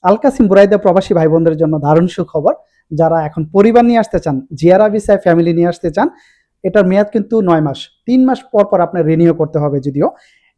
আল-কাসিম বুরাইদা প্রবাসী ভাই বোনদের জন্য দারুণ সুখবর। যারা এখন পরিবার নিয়ে আসতে চান, জিয়ারা ভিসায় ফ্যামিলি নিয়ে আসতে চান, এটার মেয়াদ কিন্তু ৯ মাস। ৩ মাস পর, পর আপনার রিনিউ করতে হবে যদিও।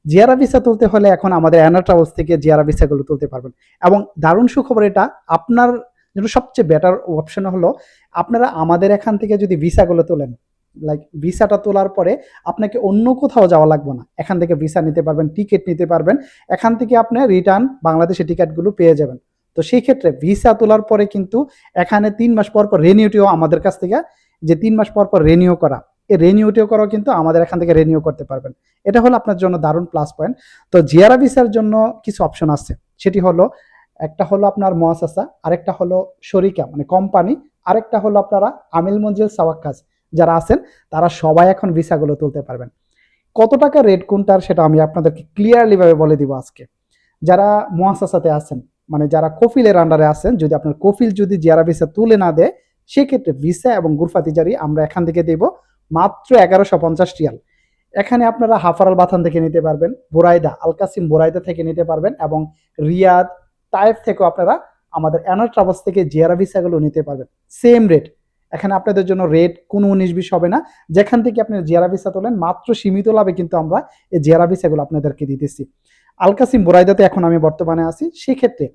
জিয়ারা ভিসা তুলতে হলে এখন আমাদের অ্যানা ট্রাভেলস থেকে জিয়ারা ভিসাগুলো তুলতে পারবেন। এবং দারুণ সুখবর এটা, আপনার জন্য সবচেয়ে বেটার অপশন হলো আপনারা আমাদের এখান থেকে যদি ভিসাগুলো তোলেন, লাইক ভিসাটা তোলার পরে আপনাকে অন্য কোথাও যাওয়া লাগবে না। এখান থেকে ভিসা নিতে পারবেন, টিকিট নিতে পারবেন। এখান থেকে আপনি রিটার্ন বাংলাদেশের টিকিটগুলো পেয়ে যাবেন। তো সেই ক্ষেত্রে ভিসা তোলার পরে কিন্তু এখানে ৩ মাস পর, পর রিনিউটিও আমাদের কাছ থেকে, যে ৩ মাস পর, পর রিনিউ করা, এই রিনিউটিও করাও কিন্তু আমাদের এখান থেকে রিনিউ করতে পারবেন। এটা হলো আপনার জন্য দারুণ প্লাস পয়েন্ট। তো জিয়ারা ভিসার জন্য কিছু অপশন আছে। সেটি হলো, একটা হলো আপনার মুআসাসা, আরেকটা হলো শরিকা মানে কোম্পানি, আরেকটা হলো আপনারা আমিল মঞ্জিল সাওয়াক্কাস যারা আছেন তারা সবাই এখন ভিসাগুলো তুলতে পারবেন। কত টাকা রেট কোনটার সেটা আমি আপনাদেরকে ক্লিয়ারলি ভাবে বলে দিব আজকে। যারা মুআসাসাতে আছেন, মানে যারা কফিলের আন্ডারে আছেন, যদি আপনার কফিল যদি জিয়ারা ভিসা তুলে না দেয়, সেক্ষেত্রে ভিসা এবং গুরফা তিজারি আমরা এখান থেকে দেব মাত্র ১১৫০ রিয়াল। এখানে আপনারা হাফারাল বাথান থেকে নিতে পারবেন, বুরাইদা আল-কাসিম বুরাইদা থেকে নিতে পারবেন, এবং রিয়াদ তায়েফ থেকেও আপনারা আমাদের অ্যানা ট্রাভেলস থেকে জিয়ারা ভিসাগুলো নিতে পারবেন। সেম রেট, এখানে আপনাদের জন্য রেট কোনো ১৯-২০ হবে না। যেখান থেকে আপনি জিয়ারা ভিসা তোলেন মাত্র সীমিত লাভে কিন্তু আমরা এই জিয়ারা ভিসাগুলো আপনাদেরকে দিতেছি। আল-কাসিম বুরাইদাতে এখন আমি বর্তমানে আছি, সেক্ষেত্রে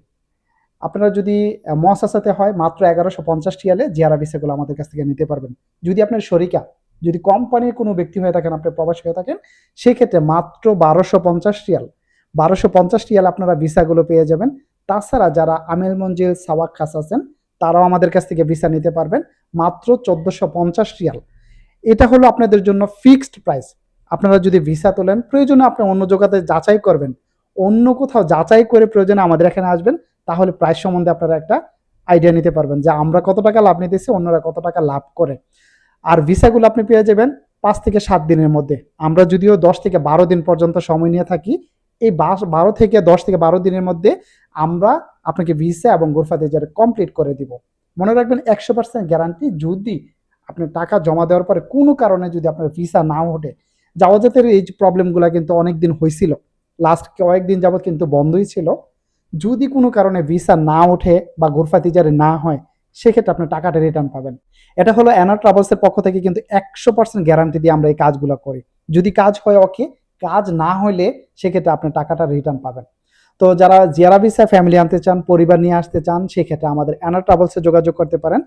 আপনারা যদি মুআসাসাতে হয় মাত্র ১১৫০ রিয়ালে জিয়ারা ভিসাগুলো আমাদের কাছ থেকে নিতে পারবেন। যদি আপনার শরিকা, যদি কোম্পানির কোনো ব্যক্তি হয়ে থাকেন, আপনি প্রবাসী হয়ে থাকেন, সেক্ষেত্রে মাত্র ১২৫০ রিয়াল, ১২৫০ রিয়াল আপনারা ভিসাগুলো পেয়ে যাবেন। তাছাড়া যারা আমিল মঞ্জিল সাওয়াক্কাস আছেন তারাও আমাদের কাছ থেকে ভিসা নিতে পারবেন মাত্র ১৪৫০ রিয়াল। এটা হলো আপনাদের জন্য ফিক্সড প্রাইস। আপনারা যদি ভিসা তোলেন, প্রয়োজনে আপনি অন্য জায়গাতে যাচাই করবেন, অন্য কোথাও যাচাই করে প্রয়োজনে আমাদের এখানে আসবেন, তাহলে প্রাইস সম্বন্ধে আপনারা একটা আইডিয়া নিতে পারবেন যে আমরা কত টাকা লাভ নিতেছি, অন্যরা কত টাকা লাভ করে। আর ভিসাগুলো আপনি পেয়ে যাবেন ৫ থেকে ৭ দিনের মধ্যে। আমরা যদিও ১০ থেকে ১২ দিন পর্যন্ত সময় নিয়ে থাকি, এই ১২ থেকে ১০ থেকে ১২ দিনের মধ্যে আমরা আপনাকে ভিসা এবং গোরফা তিজারা কমপ্লিট করে দিব। মনে রাখবেন ১০০% গ্যারান্টি। যদি আপনি টাকা জমা দেওয়ার পরে কোনো কারণে যদি আপনার ভিসা না ওঠে, যাওয়াজাতের এই যে প্রবলেমগুলো কিন্তু অনেকদিন হয়েছিল, লাস্ট কয়েকদিন যাবৎ কিন্তু বন্ধই ছিল। যদি কোনো কারণে ভিসা না ওঠে বা গোরফা তিজারি না হয়, সেক্ষেত্রে আপনি টাকাটা রিটার্ন পাবেন। এটা হলো অ্যানা ট্রাভেলসের পক্ষ থেকে কিন্তু ১০০% গ্যারান্টি দিয়ে আমরা এই কাজগুলো করি। যদি কাজ হয় ওকে, কাজ না হলে সেক্ষেত্রে আপনি টাকাটা রিটার্ন পাবেন। তো যারা জিয়ারা ভিসা ফ্যামিলি আনতে চান, পরিবার নিয়ে আসতে চান, সেক্ষেত্রে আমাদের অ্যানা ট্রাভেলসে যোগাযোগ করতে পারেন।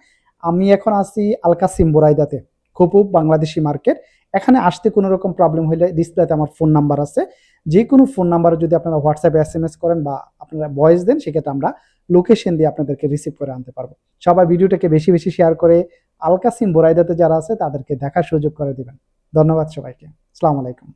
আমি এখন আছি আল-কাসিম বুরাইদাতে, খুপুব বাংলাদেশি মার্কেট। এখানে আসতে কোনো রকম প্রবলেম হলে ডিসপ্লেতে আমার ফোন নাম্বার আছে। যে কোনো ফোন নাম্বারে যদি আপনারা হোয়াটসঅ্যাপে এসএমএস করেন বা আপনারা ভয়েস দেন, সেক্ষেত্রে আমরা লোকেশন দিয়ে আপনাদেরকে রিসিভ করে আনতে পারবো। সবাই ভিডিওটাকে বেশি বেশি শেয়ার করে আল-কাসিম বুরাইদাতে যারা আছে তাদেরকে দেখার সুযোগ করে দিবেন। ধন্যবাদ সবাইকে। আসসালামু আলাইকুম।